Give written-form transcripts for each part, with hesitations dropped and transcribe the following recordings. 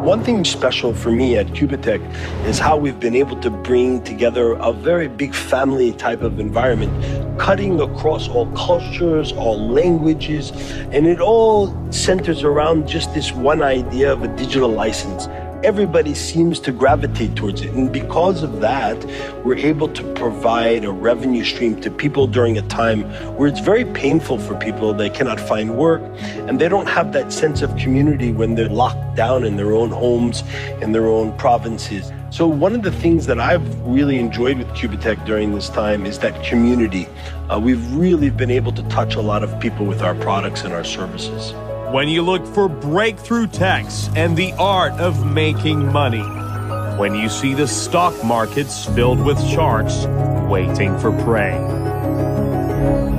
One thing special for me at QubitTech is how we've been able to bring together a very big family type of environment, cutting across all cultures, all languages, and it all centers around just this one idea of a digital license. Everybody seems to gravitate towards it. And because of that, we're able to provide a revenue stream to people during a time where it's very painful for people. They cannot find work and they don't have that sense of community when they're locked down in their own homes, in their own provinces. So one of the things that I've really enjoyed with QubitTech during this time is that community. We've really been able to touch a lot of people with our products and our services. When you look for breakthrough techs and the art of making money. When you see the stock markets filled with sharks waiting for prey.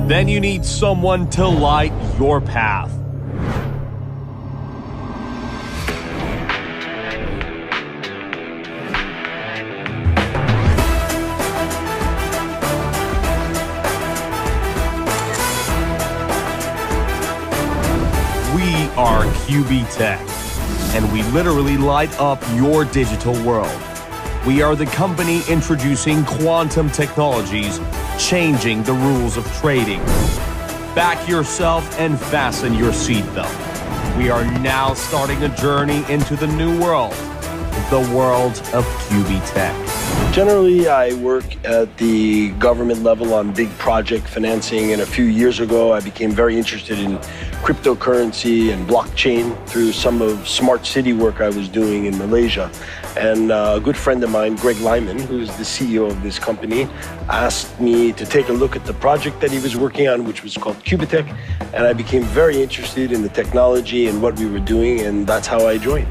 Then you need someone to light your path. We are QubitTech, and we literally light up your digital world. We are the company introducing quantum technologies, changing the rules of trading. Back yourself and fasten your seatbelt. We are now starting a journey into the new world, the world of QubitTech. Generally, I work at the government level on big project financing, and a few years ago, I became very interested in cryptocurrency and blockchain through some of smart city work I was doing in Malaysia. And a good friend of mine, Greg Lyman, who is the CEO of this company, asked me to take a look at the project that he was working on, which was called QubitTech. And I became very interested in the technology and what we were doing, and that's how I joined.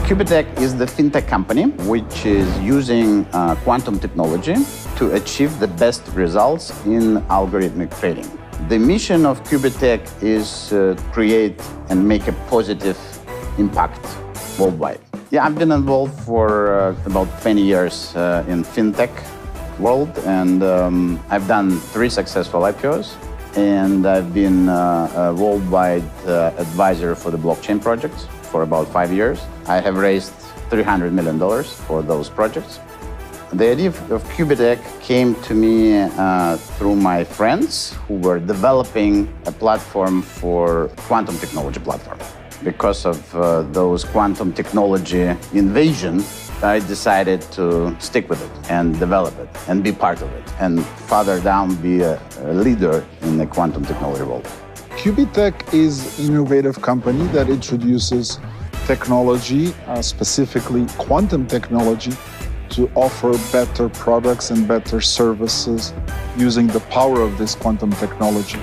QubitTech is the fintech company which is using quantum technology to achieve the best results in algorithmic trading. The mission of QubitTech is to create and make a positive impact worldwide. Yeah, I've been involved for about 20 years in fintech world, and I've done 3 successful IPOs, and I've been a worldwide advisor for the blockchain projects for about 5 years. I have raised $300 million for those projects. The idea of QubitTech came to me through my friends who were developing a platform for quantum technology platform. Because of those quantum technology invasion, I decided to stick with it and develop it and be part of it and further down be a leader in the quantum technology world. QubitTech is an innovative company that introduces technology, specifically quantum technology, to offer better products and better services using the power of this quantum technology.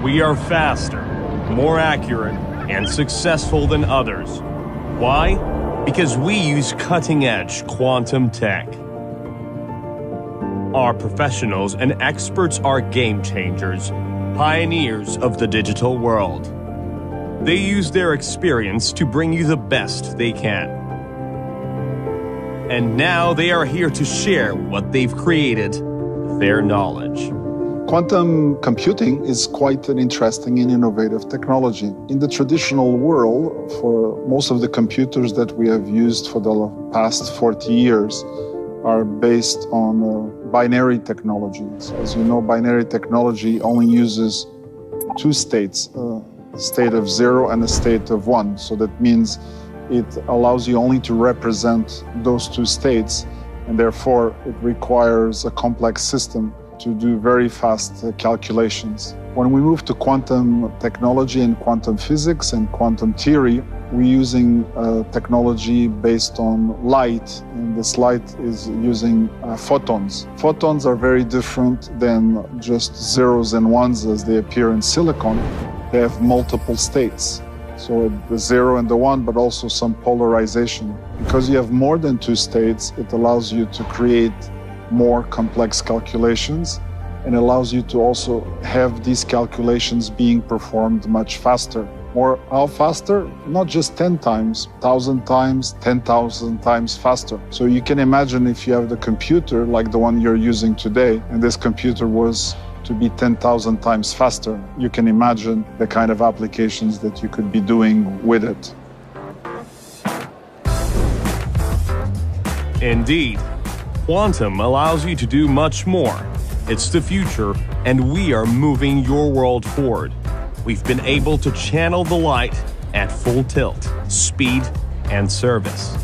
We are faster, more accurate, and successful than others. Why? Because we use cutting-edge quantum tech. Our professionals and experts are game changers, pioneers of the digital world. They use their experience to bring you the best they can. And now they are here to share what they've created, their knowledge. Quantum computing is quite an interesting and innovative technology. In the traditional world, for most of the computers that we have used for the past 40 years are based on binary technologies. As you know, binary technology only uses 2 states, a state of 0 and a state of 1. So that means it allows you only to represent those 2 states, and therefore it requires a complex system to do very fast calculations. When we move to quantum technology and quantum physics and quantum theory, we're using technology based on light, and this light is using photons. Photons are very different than just zeros and ones as they appear in silicon. They have multiple states. So the 0 and the 1, but also some polarization. Because you have more than 2 states, it allows you to create more complex calculations and allows you to also have these calculations being performed much faster. Or how faster? Not just 10 times, 1,000 times, 10,000 times faster. So you can imagine if you have the computer like the one you're using today, and this computer was to be 10,000 times faster. You can imagine the kind of applications that you could be doing with it. Indeed, quantum allows you to do much more. It's the future, and we are moving your world forward. We've been able to channel the light at full tilt, speed, and service.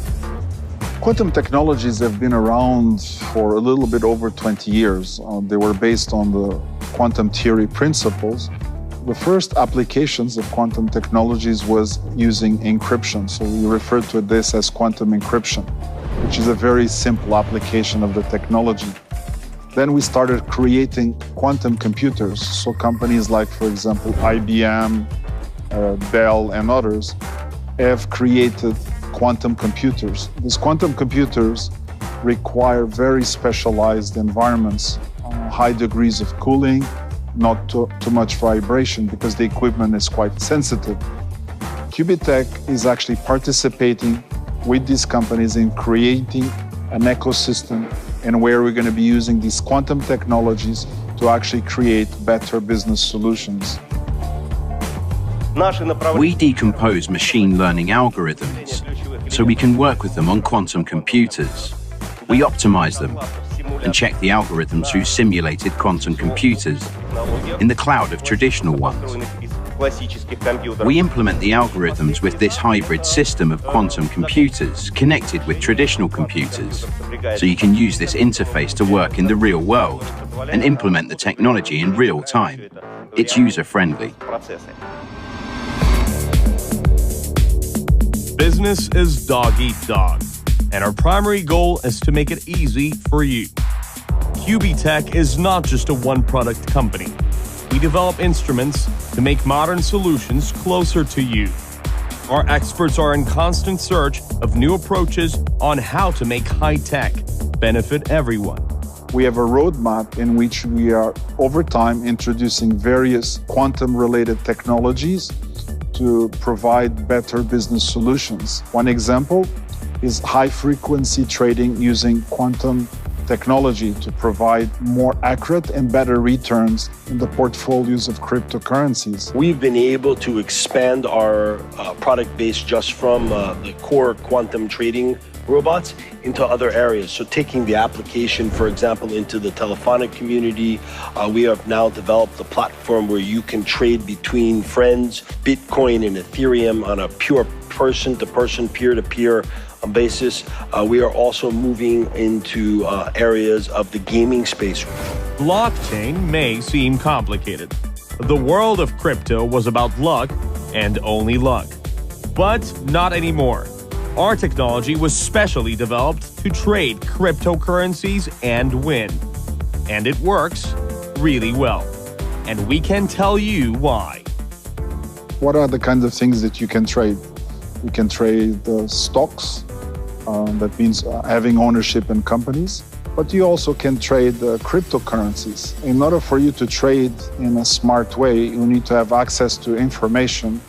Quantum technologies have been around for a little bit over 20 years. They were based on the quantum theory principles. The first applications of quantum technologies was using encryption. So we refer to this as quantum encryption, which is a very simple application of the technology. Then we started creating quantum computers. So companies like, for example, IBM, Dell, and others have created quantum computers. These quantum computers require very specialized environments, high degrees of cooling, not too much vibration because the equipment is quite sensitive. QubitTech is actually participating with these companies in creating an ecosystem and where we're going to be using these quantum technologies to actually create better business solutions. We decompose machine learning algorithms so we can work with them on quantum computers. We optimize them and check the algorithms through simulated quantum computers in the cloud of traditional ones. We implement the algorithms with this hybrid system of quantum computers connected with traditional computers, so you can use this interface to work in the real world and implement the technology in real time. It's user-friendly. Business is dog-eat-dog, and our primary goal is to make it easy for you. QubitTech is not just a one-product company. We develop instruments to make modern solutions closer to you. Our experts are in constant search of new approaches on how to make high-tech benefit everyone. We have a roadmap in which we are, over time, introducing various quantum-related technologies to provide better business solutions. One example is high-frequency trading using quantum technology to provide more accurate and better returns in the portfolios of cryptocurrencies. We've been able to expand our product base just from the core quantum trading robots into other areas. So taking the application, for example, into the telephonic community, we have now developed a platform where you can trade between friends, Bitcoin and Ethereum on a pure person-to-person, peer-to-peer basis. We are also moving into areas of the gaming space. Blockchain may seem complicated. The world of crypto was about luck and only luck. But not anymore. Our technology was specially developed to trade cryptocurrencies and win. And it works really well. And we can tell you why. What are the kinds of things that you can trade? You can trade stocks. That means having ownership in companies. But you also can trade cryptocurrencies. In order for you to trade in a smart way, you need to have access to information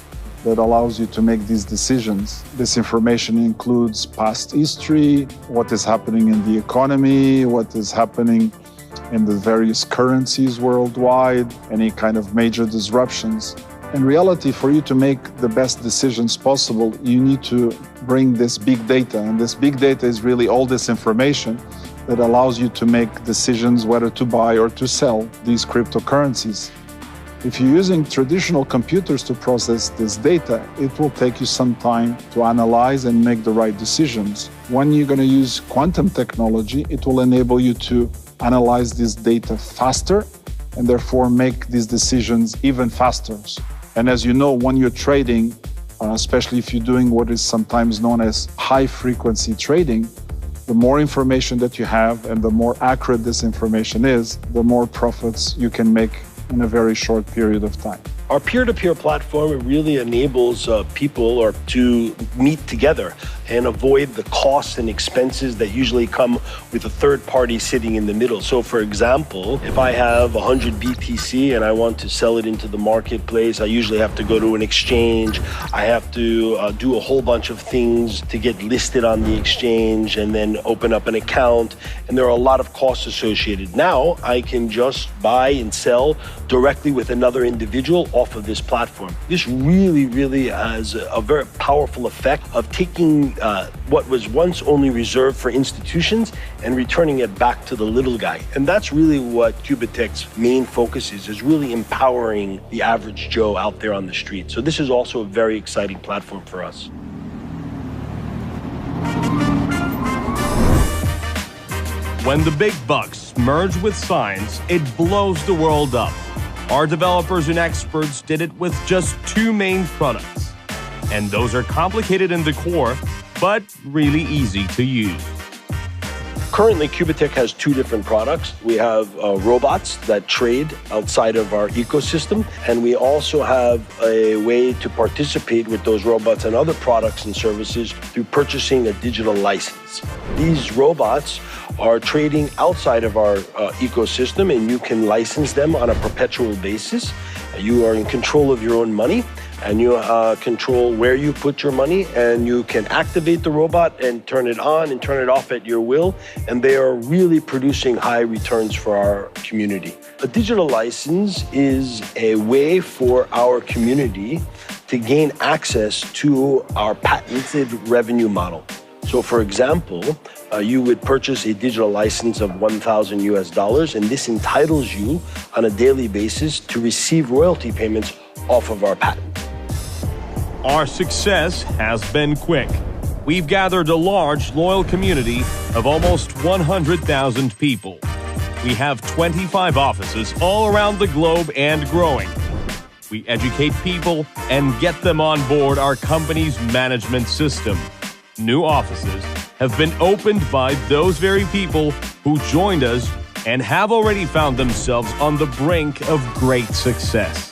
that allows you to make these decisions. This information includes past history, what is happening in the economy, what is happening in the various currencies worldwide, any kind of major disruptions. In reality, for you to make the best decisions possible, you need to bring this big data. And this big data is really all this information that allows you to make decisions whether to buy or to sell these cryptocurrencies. If you're using traditional computers to process this data, it will take you some time to analyze and make the right decisions. When you're going to use quantum technology, it will enable you to analyze this data faster and therefore make these decisions even faster. And as you know, when you're trading, especially if you're doing what is sometimes known as high-frequency trading, the more information that you have and the more accurate this information is, the more profits you can make in a very short period of time. Our peer-to-peer platform really enables people to meet together and avoid the costs and expenses that usually come with a third party sitting in the middle. So for example, if I have 100 BTC and I want to sell it into the marketplace, I usually have to go to an exchange. I have to do a whole bunch of things to get listed on the exchange and then open up an account. And there are a lot of costs associated. Now I can just buy and sell directly with another individual off of this platform. This really has a very powerful effect of taking what was once only reserved for institutions and returning it back to the little guy. And that's really what QubitTech's main focus is really empowering the average Joe out there on the street. So this is also a very exciting platform for us. When the big bucks merge with science, it blows the world up. Our developers and experts did it with just 2 main products. And those are complicated in the core, but really easy to use. Currently, QubitTech has 2 different products. We have robots that trade outside of our ecosystem, and we also have a way to participate with those robots and other products and services through purchasing a digital license. These robots are trading outside of our ecosystem, and you can license them on a perpetual basis. You are in control of your own money, and you control where you put your money, and you can activate the robot and turn it on and turn it off at your will, and they are really producing high returns for our community. A digital license is a way for our community to gain access to our patented revenue model. So for example, you would purchase a digital license of $1,000 US, and this entitles you on a daily basis to receive royalty payments off of our patent. Our success has been quick. We've gathered a large, loyal community of almost 100,000 people. We have 25 offices all around the globe and growing. We educate people and get them on board our company's management system. New offices have been opened by those very people who joined us and have already found themselves on the brink of great success.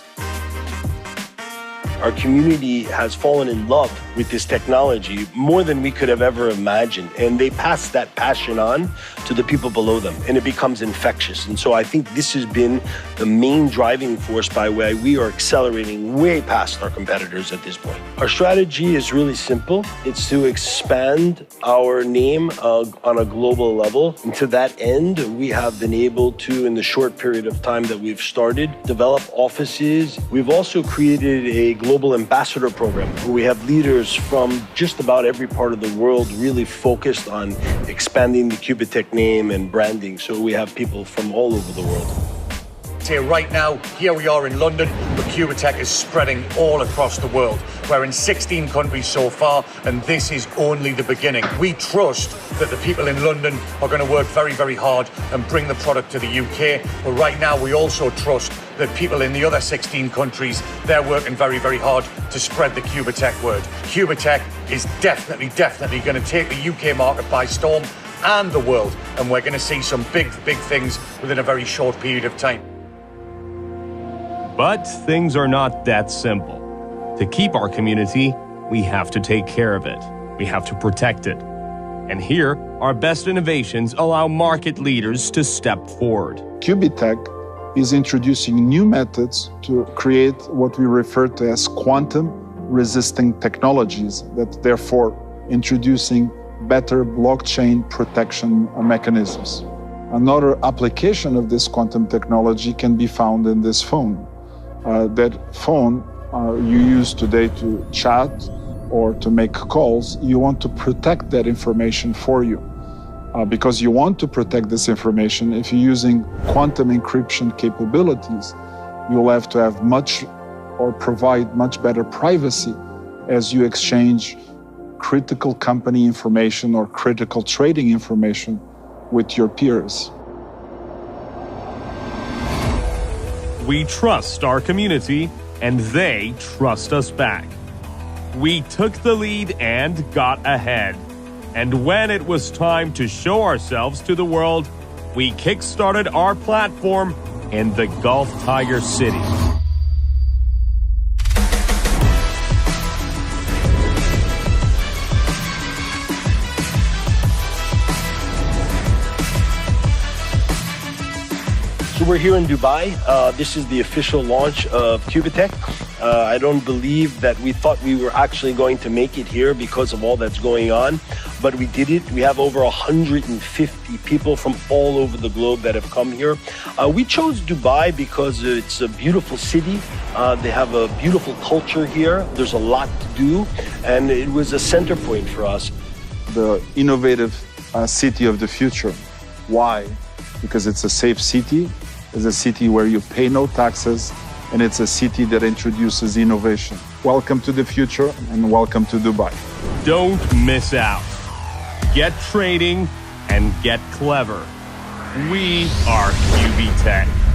Our community has fallen in love with this technology more than we could have ever imagined. And they pass that passion on to the people below them, and it becomes infectious. And so I think this has been the main driving force by why we are accelerating way past our competitors at this point. Our strategy is really simple. It's to expand our name on a global level. And to that end, we have been able to, in the short period of time that we've started, develop offices. We've also created a global ambassador program where we have leaders from just about every part of the world really focused on expanding the QubitTech name and branding. So we have people from all over the world. Here right now, here we are in London, but QubitTech is spreading all across the world. We're in 16 countries so far, and this is only the beginning. We trust that the people in London are going to work very, very hard and bring the product to the UK. But right now, we also trust that people in the other 16 countries, they're working very, very hard to spread the QubitTech word. QubitTech is definitely going to take the UK market by storm and the world, and we're going to see some big things within a very short period of time. But things are not that simple. To keep our community, we have to take care of it. We have to protect it. And here, our best innovations allow market leaders to step forward. QubitTech is introducing new methods to create what we refer to as quantum-resisting technologies, that therefore introducing better blockchain protection mechanisms. Another application of this quantum technology can be found in this phone. That phone you use today to chat or to make calls, you want to protect that information for you. Because you want to protect this information, if you're using quantum encryption capabilities, you'll have to have much or provide much better privacy as you exchange critical company information or critical trading information with your peers. We trust our community, and they trust us back. We took the lead and got ahead. And when it was time to show ourselves to the world, we kickstarted our platform in the Gulf Tiger City. we're here in Dubai. This is the official launch of QubitTech. I don't believe that we thought we were actually going to make it here because of all that's going on, but we did it. We have over 150 people from all over the globe that have come here. We chose Dubai because it's a beautiful city. They have a beautiful culture here. There's a lot to do, and it was a center point for us. The innovative city of the future. Why? Because it's a safe city, it's a city where you pay no taxes, and it's a city that introduces innovation. Welcome to the future and welcome to Dubai. Don't miss out. Get trading and get clever. We are QubitTech.